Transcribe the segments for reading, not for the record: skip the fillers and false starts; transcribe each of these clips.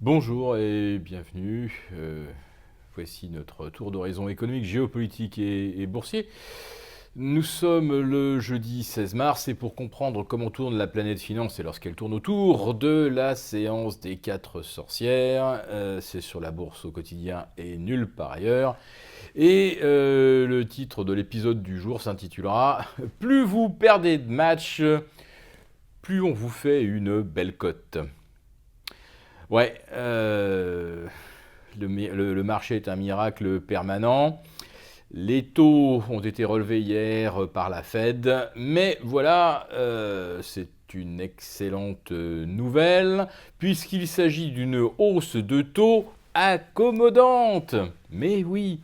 Bonjour et bienvenue. Voici notre tour d'horizon économique, géopolitique et boursier. Nous sommes le jeudi 16 mars et pour comprendre comment tourne la planète finance et lorsqu'elle tourne autour de la séance des 4 sorcières, c'est sur la bourse au quotidien et nulle part ailleurs. Et le titre de l'épisode du jour s'intitulera « Plus vous perdez de match, plus on vous fait une belle cote ». Ouais, le marché est un miracle permanent. Les taux ont été relevés hier par la Fed, mais voilà, c'est une excellente nouvelle, puisqu'il s'agit d'une hausse de taux accommodante. Mais oui,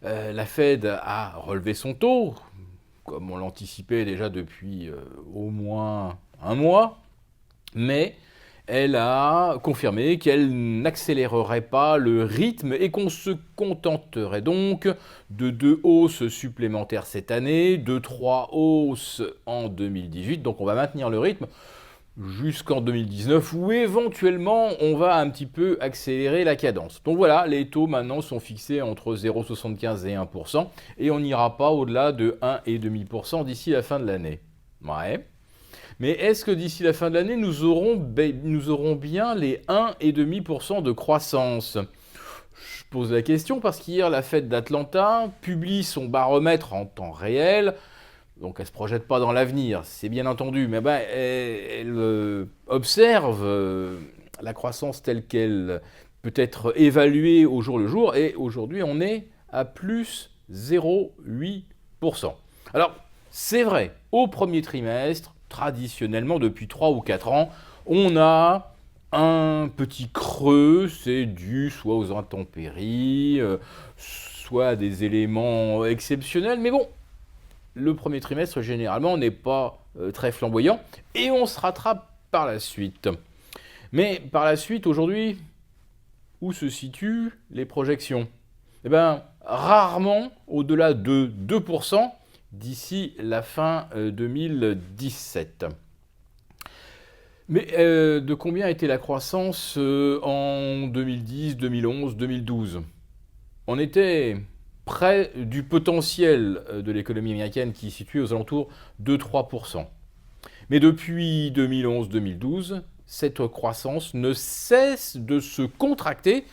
la Fed a relevé son taux, comme on l'anticipait déjà depuis au moins un mois, mais elle a confirmé qu'elle n'accélérerait pas le rythme et qu'on se contenterait donc de 2 hausses supplémentaires cette année, de 3 hausses en 2018. Donc on va maintenir le rythme jusqu'en 2019 où éventuellement on va un petit peu accélérer la cadence. Donc voilà, les taux maintenant sont fixés entre 0,75 et 1% et on n'ira pas au-delà de 1,5% d'ici la fin de l'année. Ouais. Mais est-ce que d'ici la fin de l'année, nous aurons bien les 1,5% de croissance? Je pose la question parce qu'hier, la Fed d'Atlanta publie son baromètre en temps réel. Donc elle ne se projette pas dans l'avenir, c'est bien entendu, mais elle observe la croissance telle qu'elle peut être évaluée au jour le jour. Et aujourd'hui, on est à plus 0,8%. Alors, c'est vrai, au premier trimestre, traditionnellement, depuis 3 ou 4 ans, on a un petit creux, c'est dû soit aux intempéries, soit à des éléments exceptionnels, mais bon, le premier trimestre, généralement, n'est pas très flamboyant, et on se rattrape par la suite. Mais par la suite, aujourd'hui, où se situent les projections? Eh bien, rarement au-delà de 2% d'ici la fin 2017. Mais de combien a été la croissance en 2010, 2011, 2012? On était près du potentiel de l'économie américaine qui est situé aux alentours de 3%. Mais depuis 2011-2012, cette croissance ne cesse de se contracter,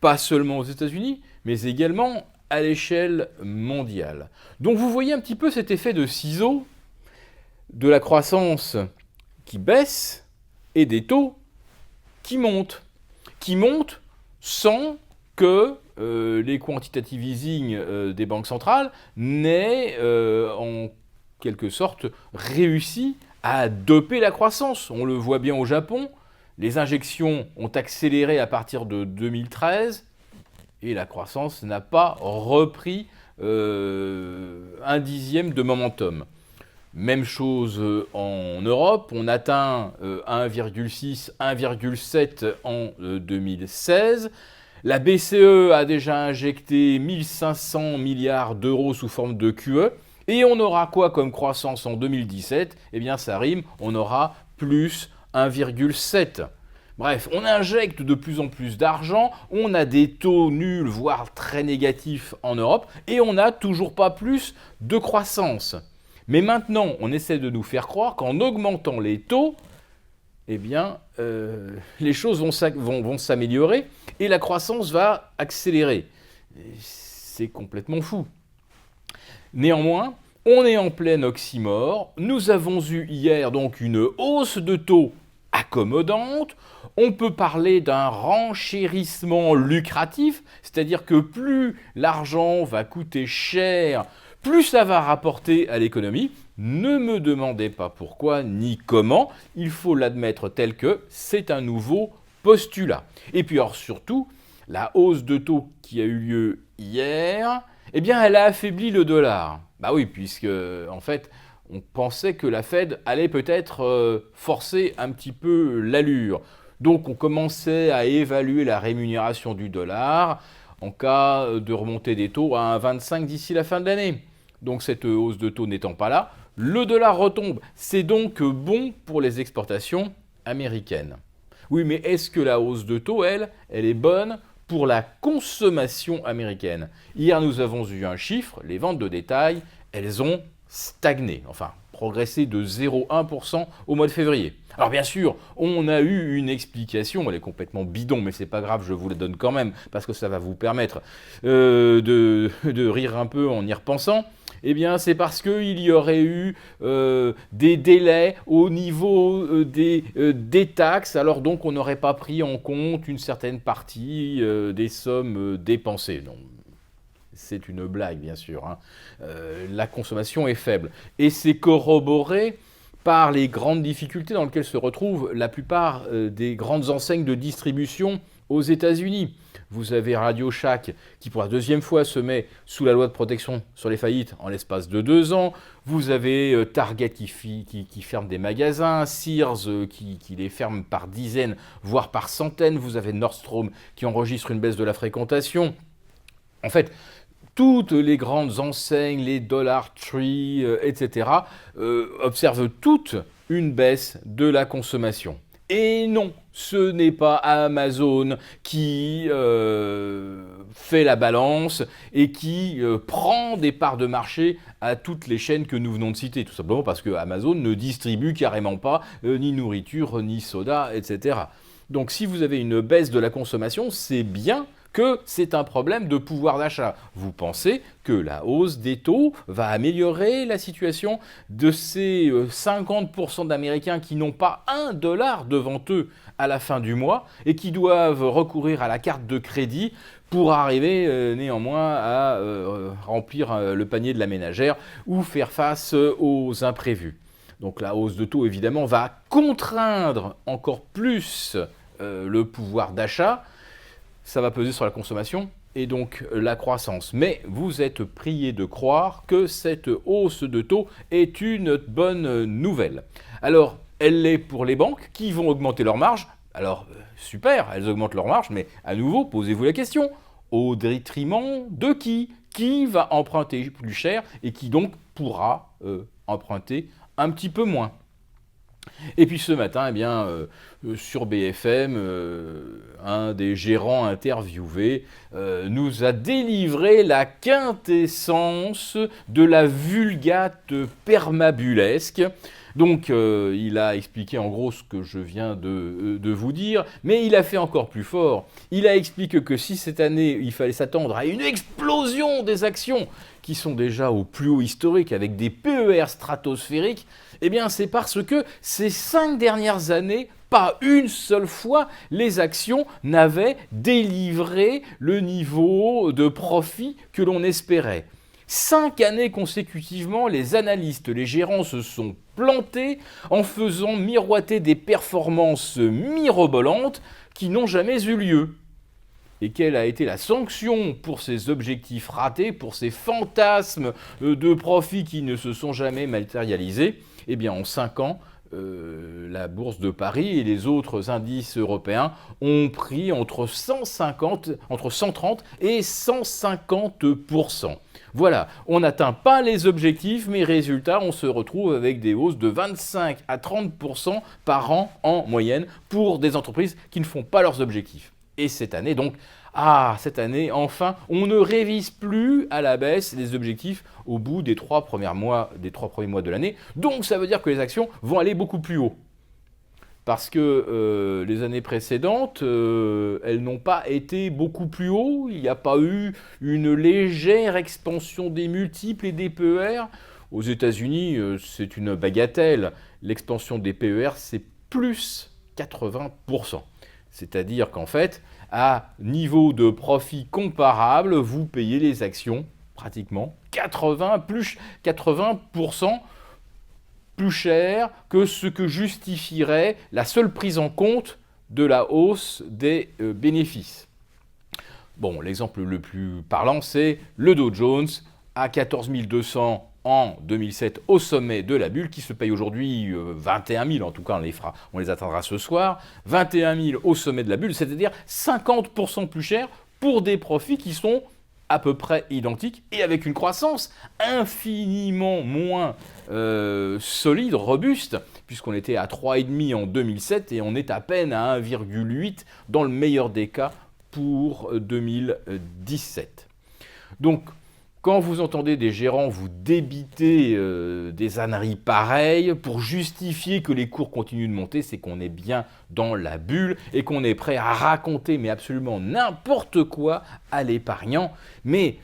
pas seulement aux États-Unis, mais également à l'échelle mondiale. Donc vous voyez un petit peu cet effet de ciseau de la croissance qui baisse et des taux qui montent sans que les quantitative easing des banques centrales n'aient en quelque sorte réussi à doper la croissance. On le voit bien au Japon, les injections ont accéléré à partir de 2013 et la croissance n'a pas repris un dixième de momentum. Même chose en Europe, on atteint 1,6, 1,7 en 2016. La BCE a déjà injecté 1500 milliards d'euros sous forme de QE. Et on aura quoi comme croissance en 2017? Eh bien ça rime, on aura plus 1,7. Bref, on injecte de plus en plus d'argent, on a des taux nuls, voire très négatifs en Europe, et on n'a toujours pas plus de croissance. Mais maintenant, on essaie de nous faire croire qu'en augmentant les taux, eh bien, les choses vont s'améliorer et la croissance va accélérer. C'est complètement fou. Néanmoins, on est en plein oxymore. Nous avons eu hier donc une hausse de taux accommodante. On peut parler d'un renchérissement lucratif, c'est-à-dire que plus l'argent va coûter cher, plus ça va rapporter à l'économie. Ne me demandez pas pourquoi ni comment, il faut l'admettre tel que c'est un nouveau postulat. Et puis alors surtout, la hausse de taux qui a eu lieu hier, eh bien elle a affaibli le dollar. Bah oui, puisque en fait, on pensait que la Fed allait peut-être forcer un petit peu l'allure. Donc on commençait à évaluer la rémunération du dollar en cas de remontée des taux à 1,25 d'ici la fin de l'année. Donc cette hausse de taux n'étant pas là, le dollar retombe. C'est donc bon pour les exportations américaines. Oui, mais est-ce que la hausse de taux, elle est bonne pour la consommation américaine? Hier, nous avons eu un chiffre, les ventes de détail, elles ont stagné, enfin progressé de 0,1% au mois de février. Alors bien sûr, on a eu une explication, elle est complètement bidon, mais c'est pas grave, je vous la donne quand même, parce que ça va vous permettre de rire un peu en y repensant. Eh bien, c'est parce qu'il y aurait eu des délais au niveau des taxes, alors donc on n'aurait pas pris en compte une certaine partie des sommes dépensées. Non, c'est une blague, bien sûr, hein. La consommation est faible. Et c'est corroboré par les grandes difficultés dans lesquelles se retrouvent la plupart des grandes enseignes de distribution aux États-Unis. Vous avez Radio Shack qui pour la deuxième fois se met sous la loi de protection sur les faillites en l'espace de 2 ans. Vous avez Target qui ferme des magasins, Sears qui les ferme par dizaines, voire par centaines. Vous avez Nordstrom qui enregistre une baisse de la fréquentation. En fait, toutes les grandes enseignes, les Dollar Tree, etc., observent toutes une baisse de la consommation. Et non, ce n'est pas Amazon qui fait la balance et qui prend des parts de marché à toutes les chaînes que nous venons de citer. Tout simplement parce que Amazon ne distribue carrément pas ni nourriture, ni soda, etc. Donc si vous avez une baisse de la consommation, c'est bien que c'est un problème de pouvoir d'achat. Vous pensez que la hausse des taux va améliorer la situation de ces 50% d'Américains qui n'ont pas $1 devant eux à la fin du mois et qui doivent recourir à la carte de crédit pour arriver néanmoins à remplir le panier de la ménagère ou faire face aux imprévus. Donc la hausse de taux, évidemment, va contraindre encore plus le pouvoir d'achat. Ça va peser sur la consommation et donc la croissance. Mais vous êtes prié de croire que cette hausse de taux est une bonne nouvelle. Alors, elle l'est pour les banques qui vont augmenter leurs marges. Alors, super, elles augmentent leurs marges, mais à nouveau, posez-vous la question. Au détriment de qui? Qui va emprunter plus cher et qui donc pourra emprunter un petit peu moins? Et puis ce matin, eh bien, sur BFM, un des gérants interviewés nous a délivré la quintessence de la vulgate permabulesque. Donc il a expliqué en gros ce que je viens de vous dire, mais il a fait encore plus fort. Il a expliqué que si cette année il fallait s'attendre à une explosion des actions qui sont déjà au plus haut historique avec des PER stratosphériques, eh bien c'est parce que ces 5 dernières années, pas une seule fois, les actions n'avaient délivré le niveau de profit que l'on espérait. 5 années consécutivement, les analystes, les gérants se sont plantés en faisant miroiter des performances mirobolantes qui n'ont jamais eu lieu. Et quelle a été la sanction pour ces objectifs ratés, pour ces fantasmes de profit qui ne se sont jamais matérialisés? Eh bien, en 5 ans, la bourse de Paris et les autres indices européens ont pris entre 130 et 150%. Voilà, on n'atteint pas les objectifs, mais résultat, on se retrouve avec des hausses de 25 à 30% par an en moyenne pour des entreprises qui ne font pas leurs objectifs. Et cette année, donc, enfin, on ne révise plus à la baisse les objectifs au bout des 3 premiers mois de l'année. Donc, ça veut dire que les actions vont aller beaucoup plus haut. Parce que les années précédentes, elles n'ont pas été beaucoup plus haut. Il n'y a pas eu une légère expansion des multiples et des PER. Aux États-Unis, c'est une bagatelle. L'expansion des PER, c'est plus 80%. C'est-à-dire qu'en fait, à niveau de profit comparable, vous payez les actions pratiquement 80% plus cher que ce que justifierait la seule prise en compte de la hausse des bénéfices. Bon, l'exemple le plus parlant, c'est le Dow Jones à 14 200 en 2007 au sommet de la bulle, qui se paye aujourd'hui 21 000, en tout cas on les atteindra ce soir, 21 000 au sommet de la bulle, c'est-à-dire 50% plus cher pour des profits qui sont à peu près identique et avec une croissance infiniment moins solide, robuste, puisqu'on était à 3,5 en 2007 et on est à peine à 1,8 dans le meilleur des cas pour 2017. Donc, quand vous entendez des gérants vous débiter des âneries pareilles pour justifier que les cours continuent de monter, c'est qu'on est bien dans la bulle et qu'on est prêt à raconter mais absolument n'importe quoi à l'épargnant. Mais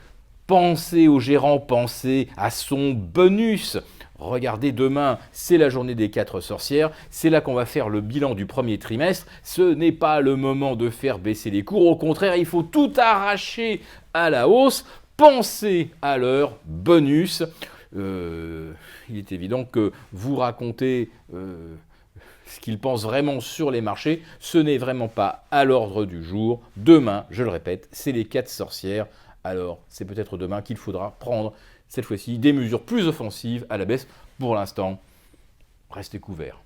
pensez au gérant, pensez à son bonus. Regardez, demain, c'est la journée des 4 sorcières, c'est là qu'on va faire le bilan du premier trimestre. Ce n'est pas le moment de faire baisser les cours, au contraire, il faut tout arracher à la hausse. Pensez à leur bonus. Il est évident que vous racontez ce qu'ils pensent vraiment sur les marchés. Ce n'est vraiment pas à l'ordre du jour. Demain, je le répète, c'est les 4 sorcières. Alors, c'est peut-être demain qu'il faudra prendre, cette fois-ci, des mesures plus offensives à la baisse. Pour l'instant, restez couverts.